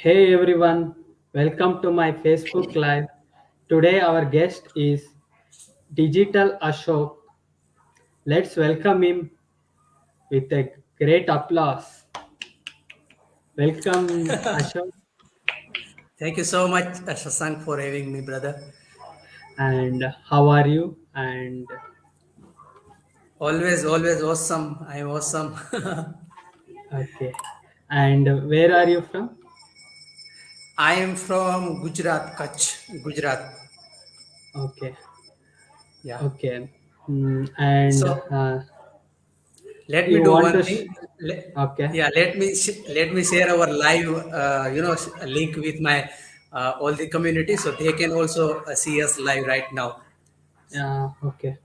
Hey everyone, welcome to my Facebook Live. Today our guest is Digital Ashok. Let's welcome him with a great applause. Welcome Ashok, Thank you so much, Shashank, for having me, brother. and how are you? And Always, always awesome. I'm awesome. okay, and where are you from? I am from Gujarat, Kutch, Gujarat. Okay, Yeah. okay, and So let me you do want one to? thing. Okay, Yeah, let me share our live, link with my all the community, so they can also see us live right now. okay,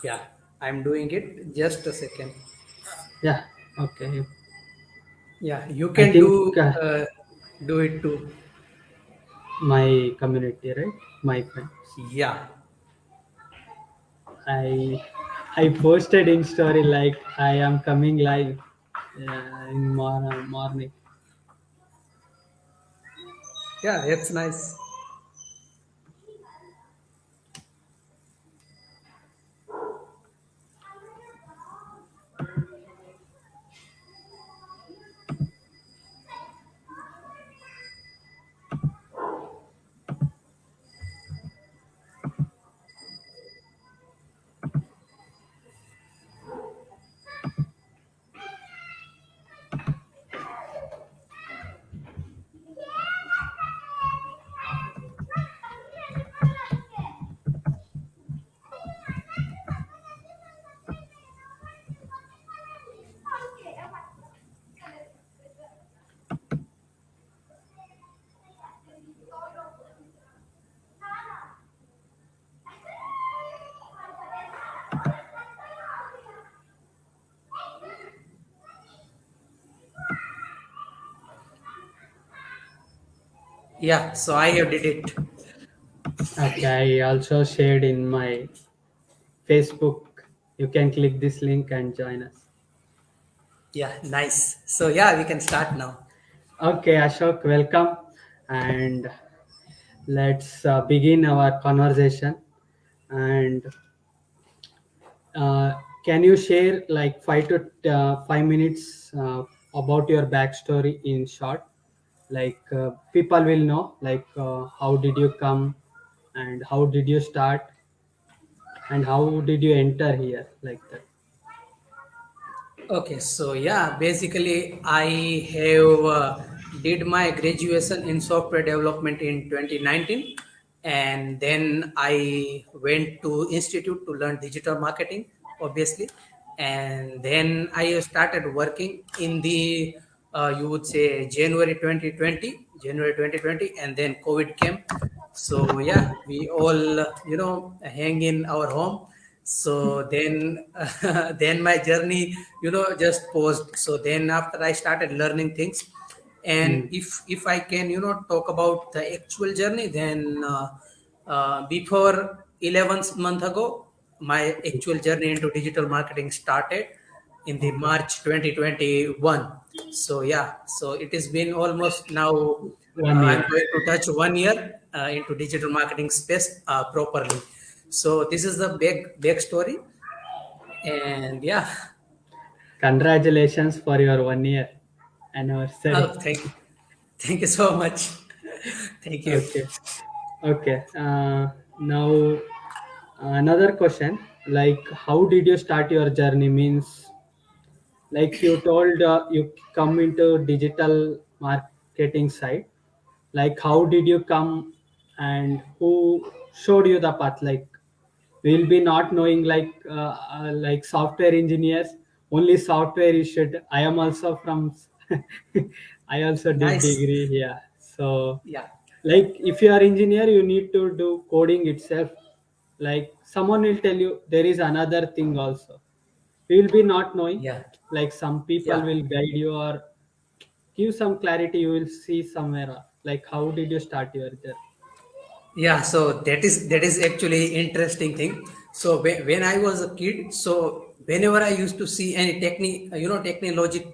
Yeah, I'm doing it. Just a second. yeah, okay. Yeah, you I can think do it too. my community, right? My friends. Yeah. I I posted in story like I am coming live in morning. Yeah, that's nice. Yeah, so I have did it. Okay, I also shared in my Facebook. You can click this link and join us. Yeah, nice. So yeah, we can start now. Okay, Ashok, welcome, and let's begin our conversation. And can you share like 5 minutes about your backstory in short? Like people will know like how did you come and how did you start and how did you enter here like that. Okay, so yeah, basically I have did my graduation in software development in 2019, and then I went to institute to learn digital marketing, obviously, and then I started working in the you would say January 2020, and then COVID came. So yeah, we all hang in our home. So then then my journey just paused. So then after I started learning things, and Hmm. if I can talk about the actual journey, then before 11th month ago, my actual journey into digital marketing started in the Okay, March 2021. So yeah, so it has been almost now, 1 year. I'm going to touch 1 year into digital marketing space properly. So this is the big story, and yeah. Congratulations for your 1 year Oh, anniversary. thank you so much. Thank you. Okay, okay. Now another question, like how did you start your journey means like you told you come into digital marketing side, like how did you come and who showed you the path, like we'll be not knowing like software engineers only software is should. I am also from I also did Nice. degree here, so Yeah, like if you are engineer you need to do coding itself, like someone will tell you there is another thing also, you will be not knowing, yeah, like some people yeah. will guide you or give some clarity, you will see somewhere like how did you start your journey. Yeah, so that is actually interesting thing. So when I was a kid, so whenever I used to see any technology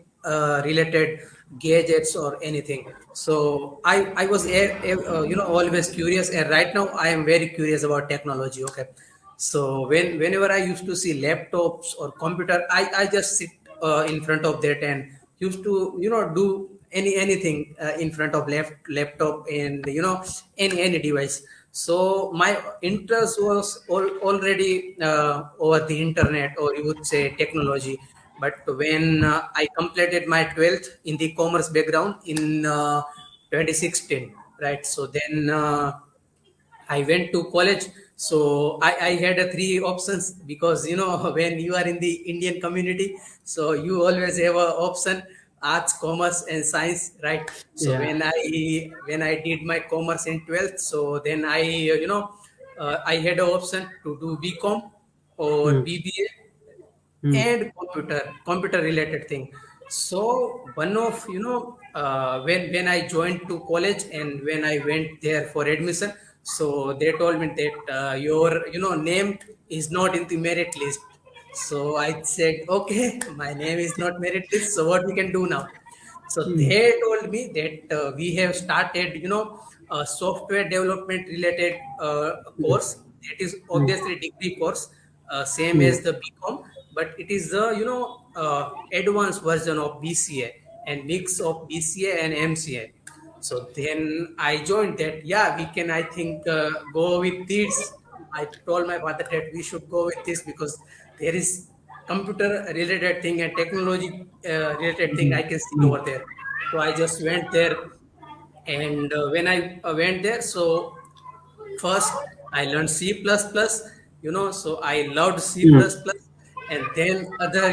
related gadgets or anything. So I was always curious, and right now I am very curious about technology. Okay, so whenever I used to see laptops or computer, I just sit in front of that and used to do anything in front of laptop and any device. So my interest was already over the internet, or you would say technology. But when I completed my 12th in the commerce background in 2016, right? So then I went to college. So I had three options, because when you are in the Indian community, so you always have a option: arts, commerce, and science, right? So Yeah. when I did my commerce in 12th, so then I had an option to do BCom or Mm. BBA Mm. and computer related thing. So one of when I joined to college and when I went there for admission, so they told me that your name is not in the merit list. So I said, okay, my name is not merit list, so what we can do now? So Mm. they told me that we have started, a software development related Mm. course. That is Mm. obviously degree course, same Mm. as the BCom, but it is the advanced version of BCA and mix of BCA and MCA. So then I joined that. Yeah, we can, I think, go with this. I told my father that we should go with this because there is computer related thing and technology related thing I can see Mm. over there. So I just went there, and when I went there, so first I learned C++, so I loved C++, Mm. and then other,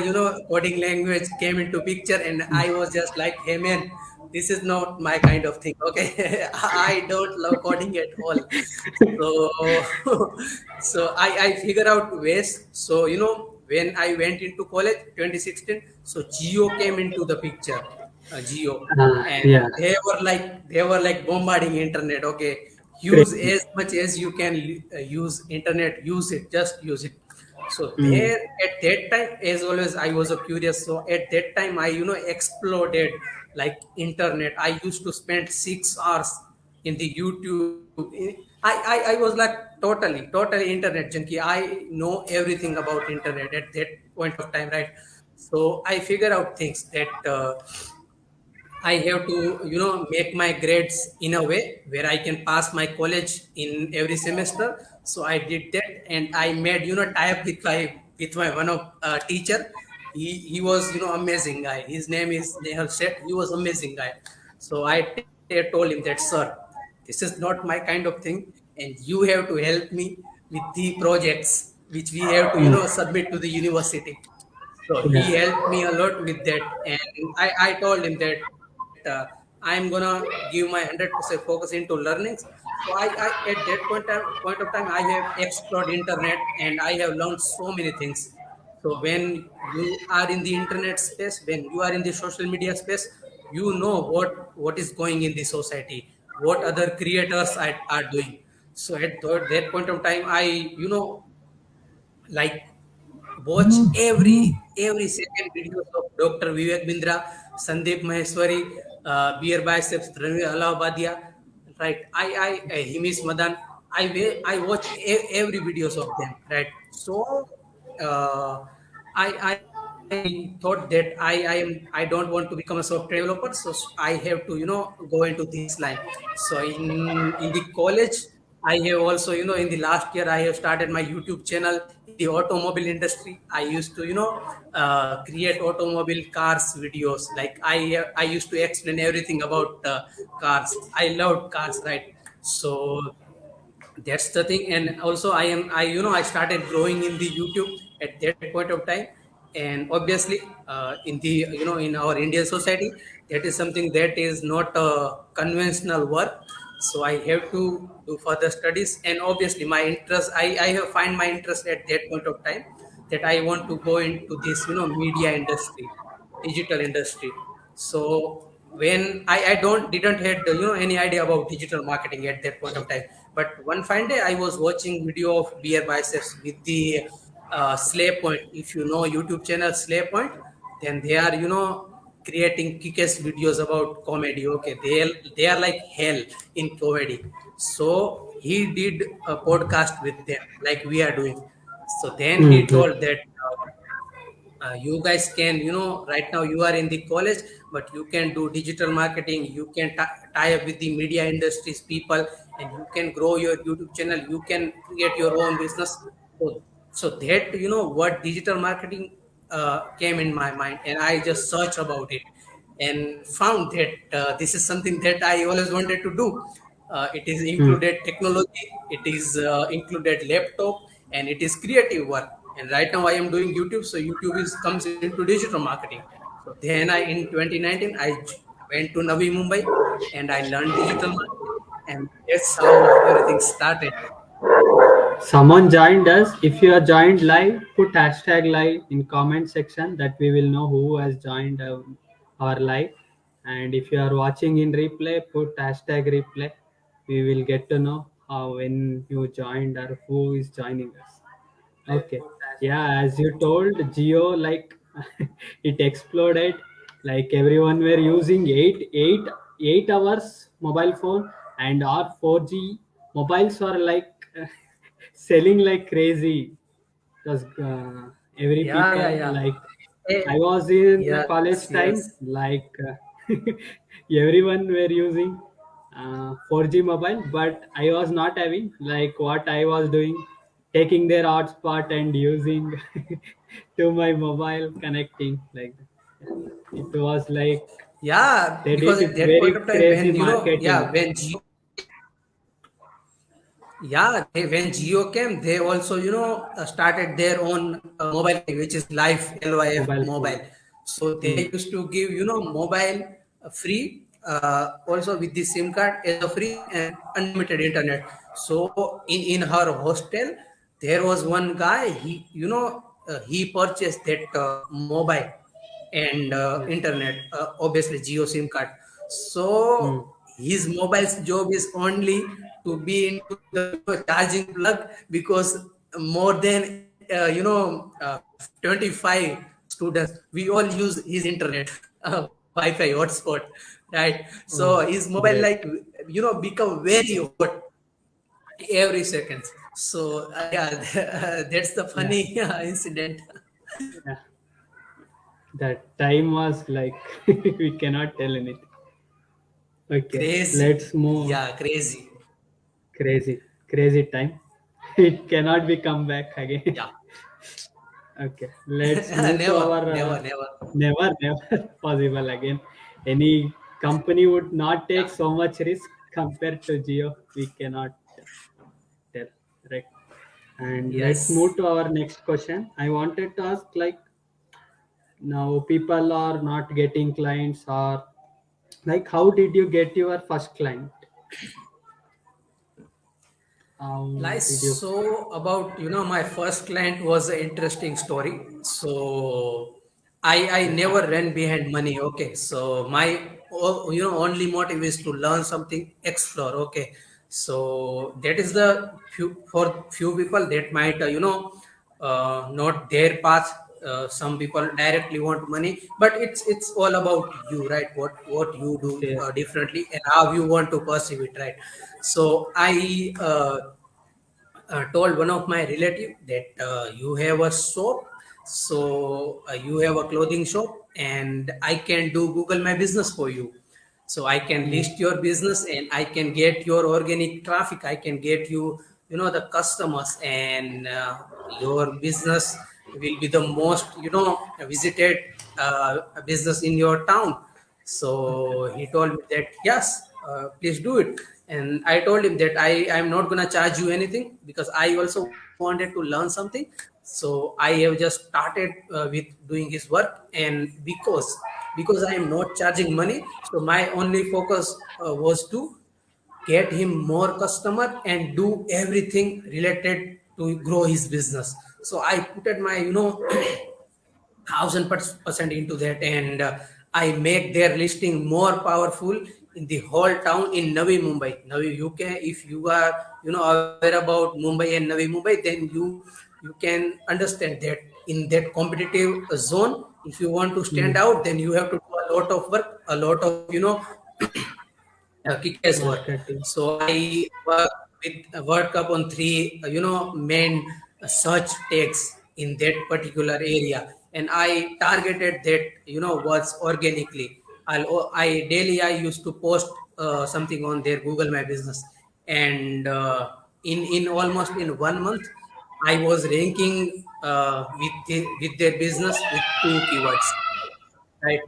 coding language came into picture, and I was just like, hey man, this is not my kind of thing. Okay, I don't love coding at all. So so I figure out ways. So when I went into college 2016, so Geo came into the picture, Geo, and Yeah. they were like bombarding internet. Okay, use Crazy. as much as you can use internet, use it, just use it. So Mm. there at that time, as always, I was a curious. So at that time, I exploded like internet. I used to spend 6 hours in the YouTube. I was like totally internet junkie. I know everything about internet at that point of time, right? So I figure out things that I have to, make my grades in a way where I can pass my college in every semester. So I did that, and I made, tie up with my one of teacher. He was, amazing guy. His name is Nehal Seth. He was amazing guy. So I told him that, sir, this is not my kind of thing, and you have to help me with the projects which we have to, Mm. submit to the university. So he Yeah. helped me a lot with that, and I told him that I'm gonna give my 100% focus into learnings. So I at that point of time I have explored internet and I have learned so many things. So when you are in the internet space, when you are in the social media space, you know what is going in the society, what other creators are doing. So at that point of time, I like watch every second videos of Dr. Vivek Bindra, Sandeep Maheshwari, Beer Biceps, Ranveer Allahabadia, right? I Himis Madan. I watch every videos of them, right? So uh, I thought that I don't want to become a software developer, so I have to go into this line. So in the college, I have also in the last year I have started my YouTube channel in the automobile industry. I used to create automobile cars videos. Like I used to explain everything about cars. I loved cars, right? So that's the thing. And also I started growing in the YouTube at that point of time. And obviously in the in our Indian society, that is something that is not a conventional work. So I have to do further studies, and obviously my interest, I have find my interest at that point of time, that I want to go into this media industry, digital industry. So when I don't didn't had any idea about digital marketing at that point of time. But one fine day I was watching video of Beer Biceps with the Slay Point. If you know YouTube channel Slay Point, then they are creating kick-ass videos about comedy. Okay, they are like hell in comedy. So he did a podcast with them, like we are doing. So then he Mm-hmm. told that. You guys can, right now you are in the college, but you can do digital marketing, you can tie up with the media industries people, and you can grow your YouTube channel, you can create your own business. So that, what digital marketing came in my mind, and I just searched about it and found that this is something that I always wanted to do. It is Mm. included technology, it is included laptop, and it is creative work. And right now I am doing YouTube, so YouTube is comes into digital marketing. So then I in 2019 went to Navi Mumbai and I learned digital marketing, and that's how everything started. Someone joined us. If you are joined live, put hashtag live in comment section that we will know who has joined our live. And if you are watching in replay, put hashtag replay. We will get to know how when you joined or who is joining us. Okay. Yeah, as you told, Geo like it exploded. Like everyone were using 8 hours mobile phone, and our 4G mobiles were like selling like crazy. Because every Yeah, people yeah, yeah. like Eh, I was in the yes, college yes. time, like everyone were using 4G mobile, but I was not having. Like what I was doing, taking their hotspot and using to my mobile, connecting like that. It was like Yeah, they because did at it that very point of time crazy when, marketing. yeah, when Geo Yeah, when Geo came, they also, started their own mobile company, which is Life LYF Mobile phone. Mobile. So Hmm. they used to give, mobile free, also with the SIM card as a free and unlimited internet. So in her hostel, there was one guy. He purchased that mobile and Yeah. internet, obviously Geo SIM card. Hmm. So his mobile's job is only to be into the charging plug, because more than 25 students, we all use his internet, Wi-Fi hotspot, right? Oh, So his mobile, great. like, become very hot every second. So yeah, that's the Yeah. funny incident. Yeah. That time was like we cannot tell anything. Okay, Crazy, let's move. yeah, crazy. Crazy, crazy time. It cannot be come back again. Yeah. Okay, let's move to Never, our never, never. never, never possible again. Any company would not take Yeah. so much risk compared to Geo. We cannot tell, right? And let's move Yes. to our next question. I wanted to ask, like, now people are not getting clients, or like, how did you get your first client? How Like, did you? so about, my first client was an interesting story. So I Yeah. never ran behind money. Okay, so my only motive is to learn something, explore. Okay, so that is the few people that might, not their path. Some people directly want money, but it's all about you, right? What you do Okay. differently, and how you want to perceive it, right? So I told one of my relative that you have a shop, so you have a clothing shop, and I can do Google My Business for you. So I can Mm. list your business, and I can get your organic traffic, I can get you, the customers, and your business will be the most, visited business in your town. Okay. So he told me that yes, please do it. And I told him that I'm not gonna charge you anything, because I also wanted to learn something. So I have just started with doing his work, and because I am not charging money, so my only focus was to get him more customer and do everything related to grow his business. So I put at my 1000% into that, and I make their listing more powerful in the whole town in Navi Mumbai. Navi, you can, if you are aware about Mumbai and Navi Mumbai, then you can understand that in that competitive zone, if you want to stand Mm. out, then you have to do a lot of work, a lot of kick-ass work. marketing. So I work upon three, main search tags in that particular area, and I targeted that, words organically. I daily I used to post something on their Google My Business, and in almost in 1 month, I was ranking with their business with two keywords, right?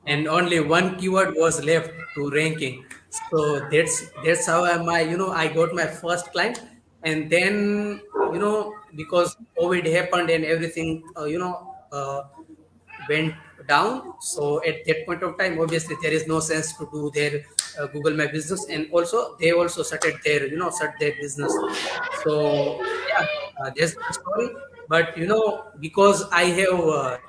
And only one keyword was left to ranking. So that's how I got my first client. And then, because COVID happened and everything, went down. So at that point of time, obviously there is no sense to do their Google My Business, and also they also shut their business. So yeah, that's the story. But because I have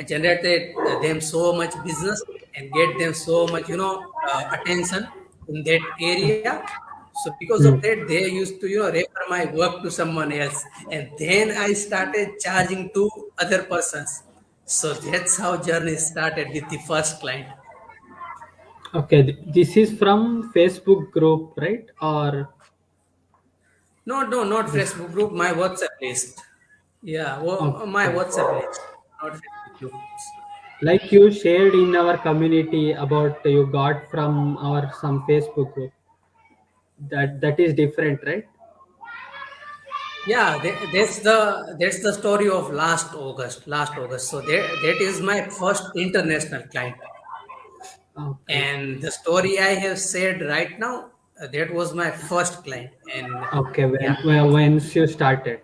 generated them so much business and get them so much attention in that area, so because of Hmm. that they used to refer my work to someone else, and then I started charging to other persons. So that's how journey started with the first client. Okay, this is from Facebook group, right? Or No, no, not this? Facebook group, my WhatsApp list. Yeah, well, my Okay. WhatsApp list, not Facebook groups. Like you shared in our community about you got from our some Facebook group. That is different, right? Yeah, that's the story of last August. Last August. So that is my first international client, Okay. and the story I have said right now, that was my first client, and Okay. yeah, When once you started.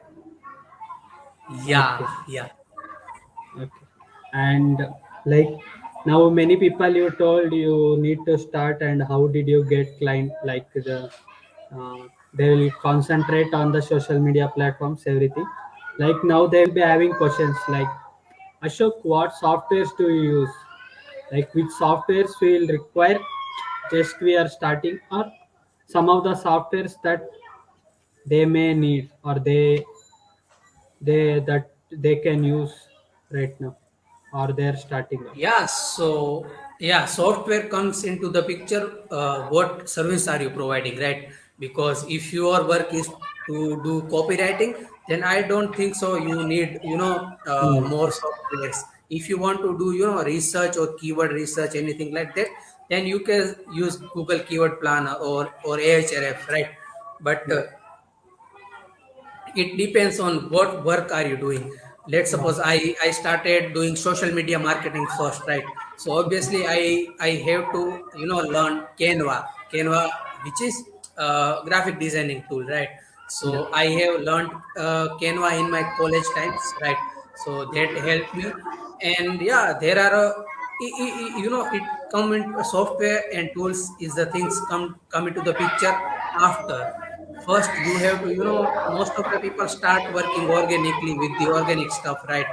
yeah, Okay. yeah, Okay. And like now many people you told you need to start, and how did you get client, like they will concentrate on the social media platforms, everything. Like now they will be having questions like, Ashok, what softwares do you use? Like which softwares will require just we are starting, or some of the softwares that they may need, or they that they can use right now, or they're starting up. yeah. So yeah, software comes into the picture. What service are you providing, right? Because if your work is to do copywriting, then I don't think so. You need Hmm. more softwares. If you want to do research or keyword research, anything like that, then you can use Google Keyword Planner or Ahref, right? But Yeah. it depends on what work are you doing. Let's Yeah. suppose I started doing social media marketing first, right? So obviously I have to learn Canva, which is graphic designing tool, right? So Yeah. I have learned Canva in my college times, right? So that helped me. And yeah, there are it come in software and tools is the things come into the picture after. First you have to most of the people start working organically with the organic stuff, right?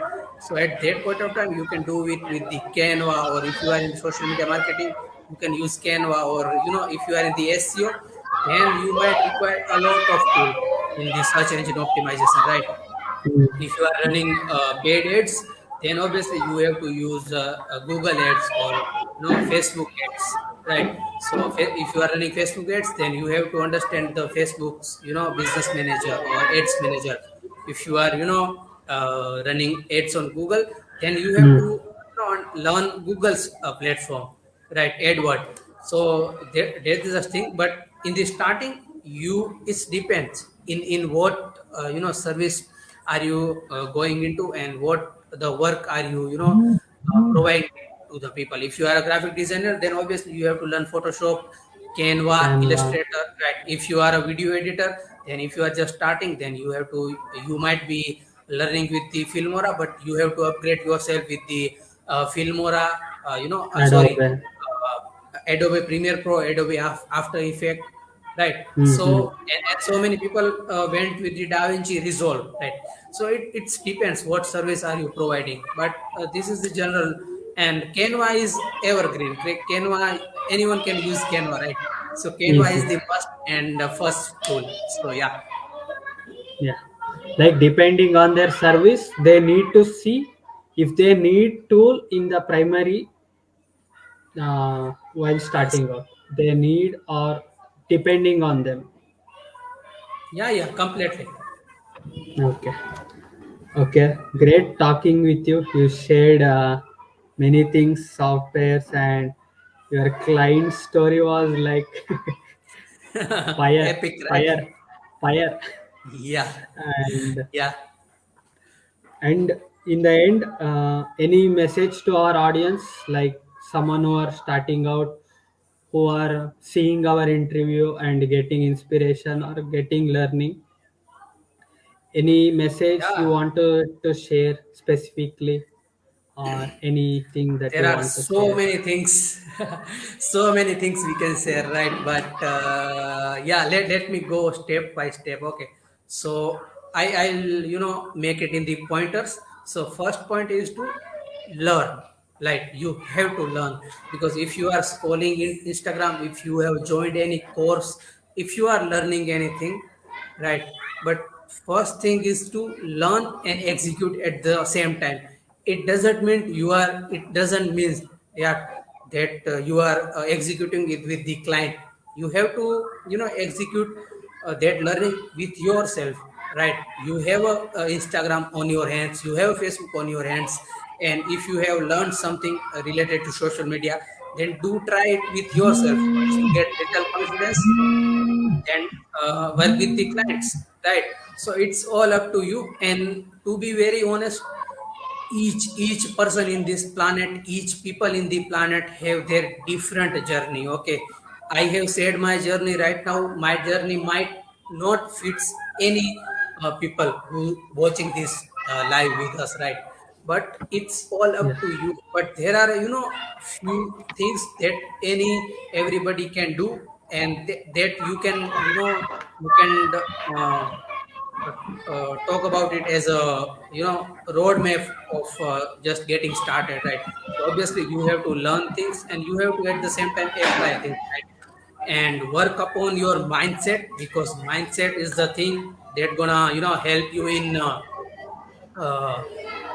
So at that point of time you can do it with the Canva, or if you are in social media marketing, you can use Canva, or if you are in the SEO, then you might require a lot of tool in the search engine optimization, right? Hmm. If you are running paid ads, then obviously you have to use Google ads, or Facebook ads, right? So if you are running Facebook ads, then you have to understand the Facebook's business manager or ads manager. If you are running ads on Google, then you have to Hmm. learn Google's platform, right? AdWord. So there is a thing, but in the starting, it depends in what service are you going into, and what the work are you providing to the people. If you are a graphic designer, then obviously you have to learn Photoshop, Canva, Canva. Illustrator, right? If you are a video editor, then if you are just starting, then you might be learning with the Filmora, but you have to upgrade yourself with the Filmora, sorry, Adobe. Adobe Premiere Pro, Adobe After Effect, right? Hmm. So and so many people went with the DaVinci Resolve, right? So it depends what service are you providing, but this is the general. And Canva is evergreen. Canva, anyone can use Canva, right? So Canva is Easy. the must and first tool. So yeah. Yeah. Like depending on their service, they need to see if they need tool in the primary, while Yes. starting out? They need or depending on them? Yeah, yeah, completely. Okay. Okay. Great talking with you. You shared many things, softwares, and your client story was like fire, Epic, right? fire, fire. Yeah, And yeah. and in the end, any message to our audience, like someone who are starting out, who are seeing our interview and getting inspiration or getting learning, any message you Yeah, want to share specifically, or anything that there you are want to so share? many things, so many things we can say, right? But yeah, let me go step by step. Okay, so I'll make it in the pointers. So first point is to learn. Like you have to learn, because if you are scrolling in Instagram, if you have joined any course, if you are learning anything, right? But first thing is to learn and execute at the same time. It doesn't mean, yeah, that you are executing it with the client. You have to execute that learning with yourself, right? You have a Instagram on your hands, you have Facebook on your hands, and if you have learned something related to social media, then do try it with yourself. Once you get little confidence, then work with the clients, right? So it's all up to you. And to be very honest, each person in this planet, each people in the planet have their different journey. Okay, I have said my journey. Right now my journey might not fits any people who watching this live with us, right? But it's all Yeah. up to you. But there are few things that any everybody can do, and that you can you can uh, talk about it as a roadmap of just getting started, right? So obviously you have to learn things, and you have to at the same time apply things, right? And work upon your mindset, because mindset is the thing that gonna help you uh,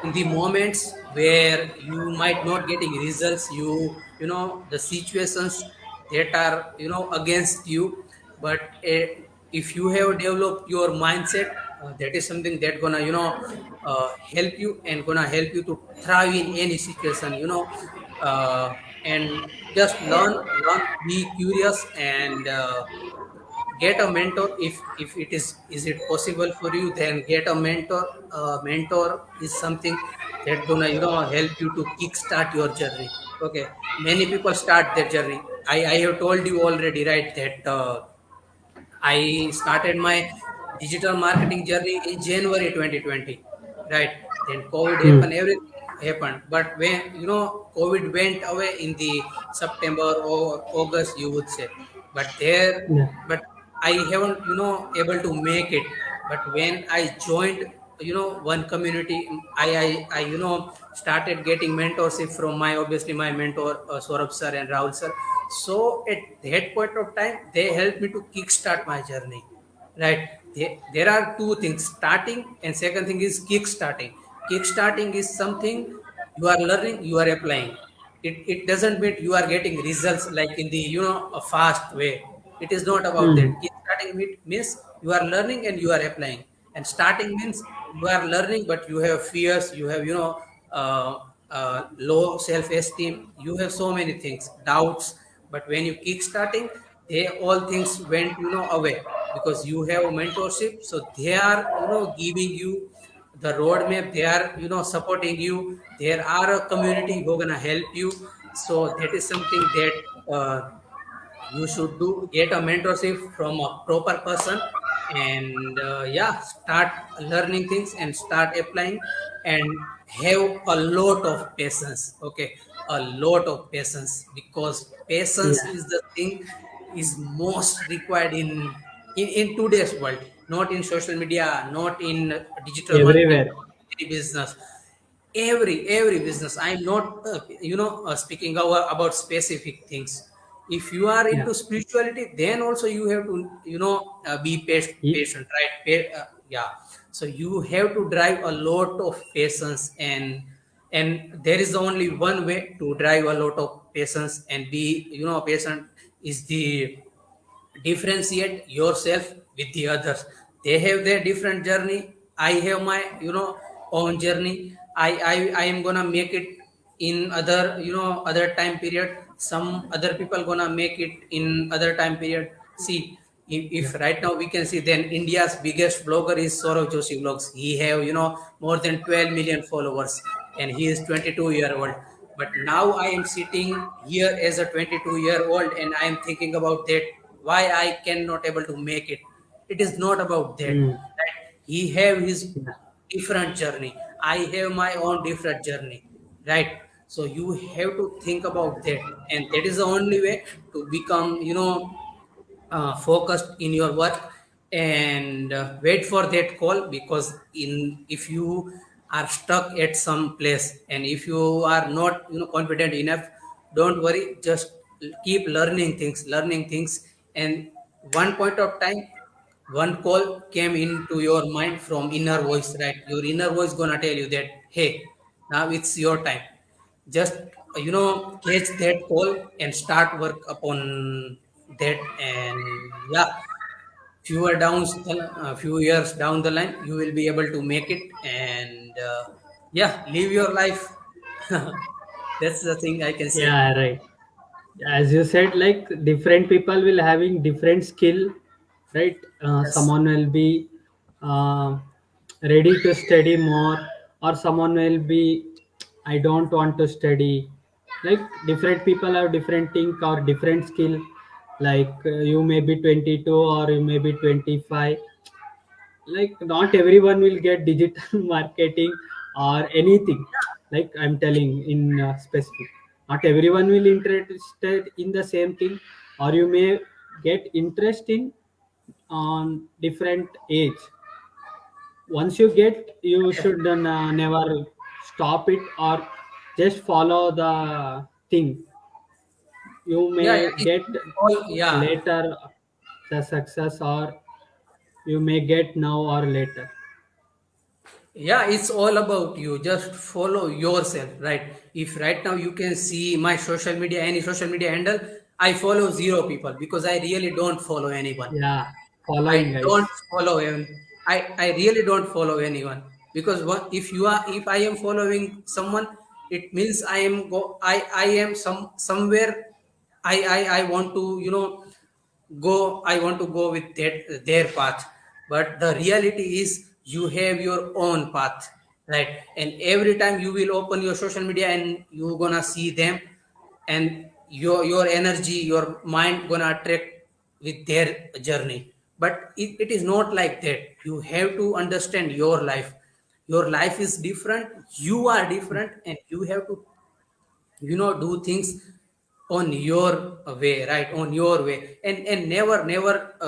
in the moments where you might not getting results, the situations that are against you. But if you have developed your mindset, that is something that gonna help you, and gonna help you to thrive in any situation, and just learn, be curious, and get a mentor. If it is it possible for you, then get a mentor. Mentor is something that gonna help you to kickstart your journey. Okay, many people start their journey. I have told you already, right, that I started my digital marketing journey in January 2020, right? Then COVID Hmm. happened, everything happened. But when COVID went away in the September or August, you would say. But there, Yeah. but I haven't able to make it. But when I joined one community, I started getting mentorship from my obviously my mentor Saurabh sir and Rahul sir. So at that point of time, they helped me to kickstart my journey, right? There are two things: starting, and second thing is kickstarting. Kickstarting is something you are learning, you are applying. It doesn't mean you are getting results like in the a fast way. It is not about Hmm. that. Kickstarting means you are learning and you are applying. And starting means you are learning, but you have fears, you have low self-esteem, you have so many things, doubts. But when you kickstarting, they all things went away, because you have mentorship. So they are giving you the roadmap, they are supporting you, there are a community who gonna help you. So that is something that you should do. Get a mentorship from a proper person, and yeah, start learning things and start applying, and have a lot of patience. Okay, a lot of patience, because patience Yeah. is the thing is most required in today's world, not in social media, not in digital marketing, Everywhere. any business. Every business, I'm not speaking about specific things. If you are Yeah. into spirituality, then also you have to be E- patient, right? Yeah, so you have to drive a lot of patience, and and there is only one way to drive a lot of patience and be, patient is the differentiate yourself with the others. They have their different journey, I have my, own journey. I am gonna make it in other, other time period. Some other people gonna make it in other time period. See, Yeah. if right now we can see, then India's biggest blogger is Saurav Joshi vlogs. He have, more than 12 million followers, and he is 22-year-old. But now I am sitting here as a 22-year-old, and I am thinking about that, why I cannot able to make it. It is not about that. Mm. Right? He have his Yeah. different journey. I have my own different journey. Right? So you have to think about that, and that is the only way to become, focused in your work, and wait for that call. Because in if you are stuck at some place, and if you are not, confident enough, don't worry, just keep learning things, and one point of time, one call came into your mind from inner voice, right? Your inner voice gonna tell you that, hey, now it's your time. Just, catch that call and start work upon that. And yeah, few years down the line, you will be able to make it. And yeah, live your life. That's the thing I can say. Yeah, right. As you said, like different people will having different skill, right? Yes. Someone will be uh, ready to study more, or someone will be, I don't want to study. Like different people have different thing or different skill. Like you may be 22 or you may be 25. Like not everyone will get digital marketing or anything. Like I'm telling in specific, not everyone will interested in the same thing, or you may get interest in on different age. Once you get, you Yeah, should never stop it or just follow the thing. You yeah, yeah, may it's get all, yeah. later the success, or you may get now or later. Yeah, it's all about you. Just follow yourself, right? If right now you can see my social media, any social media handle, I follow zero people because I really don't follow anyone. Yeah, I following guys. don't follow him. I really don't follow anyone, because if I am following someone, it means I am somewhere, I want to, I want to go with their path. But the reality is you have your own path, right? And every time you will open your social media and you gonna see them, and your energy, your mind gonna attract with their journey. But it is not like that. You have to understand your life. Your life is different, you are different, and you have to, do things on your way, right? On your way. And never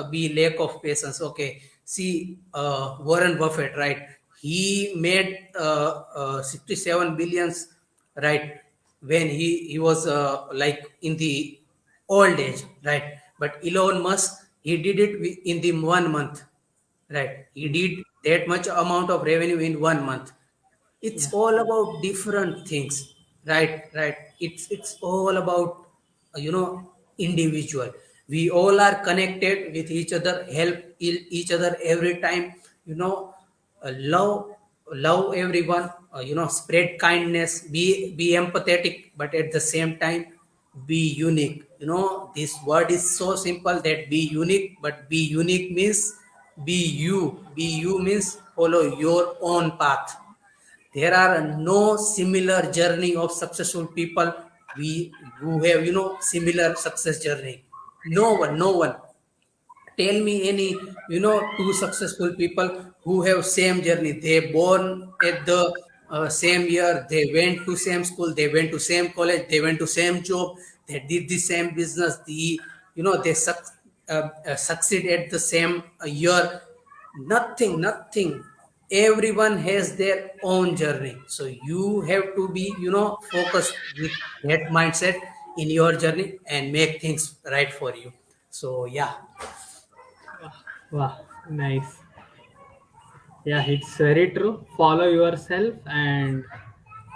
be lack of patience. Okay, see, Warren Buffett, right? He made 67 billions, right? When he was like in the old age, right? But Elon Musk, he did it in the 1 month, right? He did that much amount of revenue in 1 month. Yeah. It's all about different things, right? It's all about, individual. We all are connected with each other, help each other every time, you know love everyone, spread kindness, be empathetic, but at the same time be unique. This word is so simple, that be unique. But be unique means be you means follow your own path. There are no similar journey of successful people, we who have, similar success journey. No one. Tell me any, two successful people who have same journey. They born at the same year, they went to same school, they went to same college, they went to same job, they did the same business, they succeed at the same year. Nothing. Everyone has their own journey, so you have to be, focused with that mindset in your journey and make things right for you. So yeah. Wow, nice. Yeah, it's very true. Follow yourself, and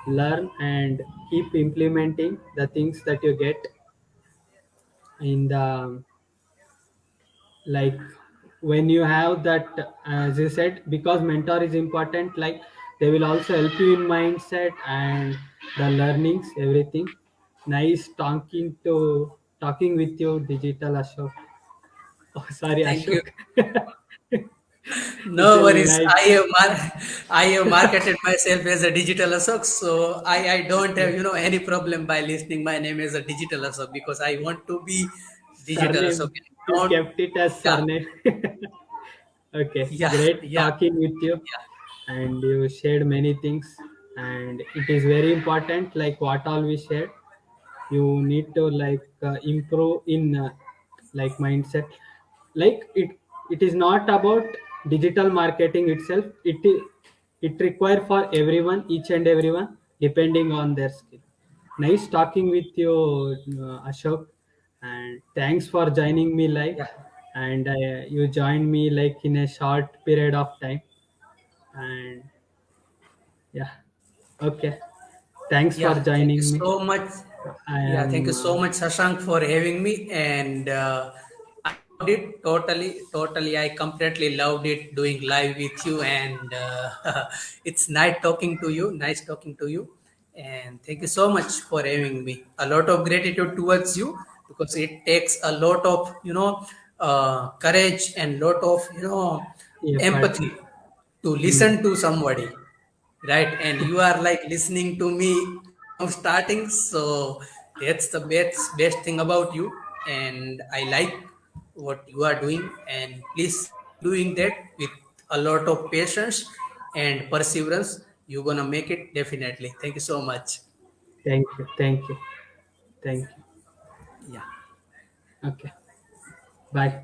learn and keep implementing the things that you get in the, like, when you have that, as you said, because mentor is important, like they will also help you in mindset and the learnings, everything. Nice talking with you, Digital Ashok. Oh, sorry, Thank you. Ashok. It's No a worries. nice. I have marketed myself as a digital Asok, so I don't have any problem by listening my name as a digital Asok because I want to be digital Asok. Surname, you Don't kept it as yeah surname. Okay, yeah great yeah talking with you, yeah and you shared many things, and it is very important. Like what all we shared, you need to like improve in like mindset. Like it is not about digital marketing itself. It require for everyone, each and everyone, depending on their skill. Nice talking with you, Ashok, and thanks for joining me live. yeah And you joined me like in a short period of time. And yeah, okay. Thanks for yeah. Thank you joining me. so much. I Yeah, thank am. you so much, Shashank, for having me. And I loved it totally, totally. I completely loved it doing live with you. And it's nice talking to you. Nice talking to you. And thank you so much for having me. A lot of gratitude towards you because it takes a lot of, courage and lot of, Effort. empathy to Hmm. listen to somebody, right? And you are like listening to me from starting, so that's the best thing about you. And I like what you are doing, and please keep doing that with a lot of patience and perseverance. You're gonna make it definitely. Thank you so much. Thank you. Thank you. Thank you. Yeah. Okay. Bye.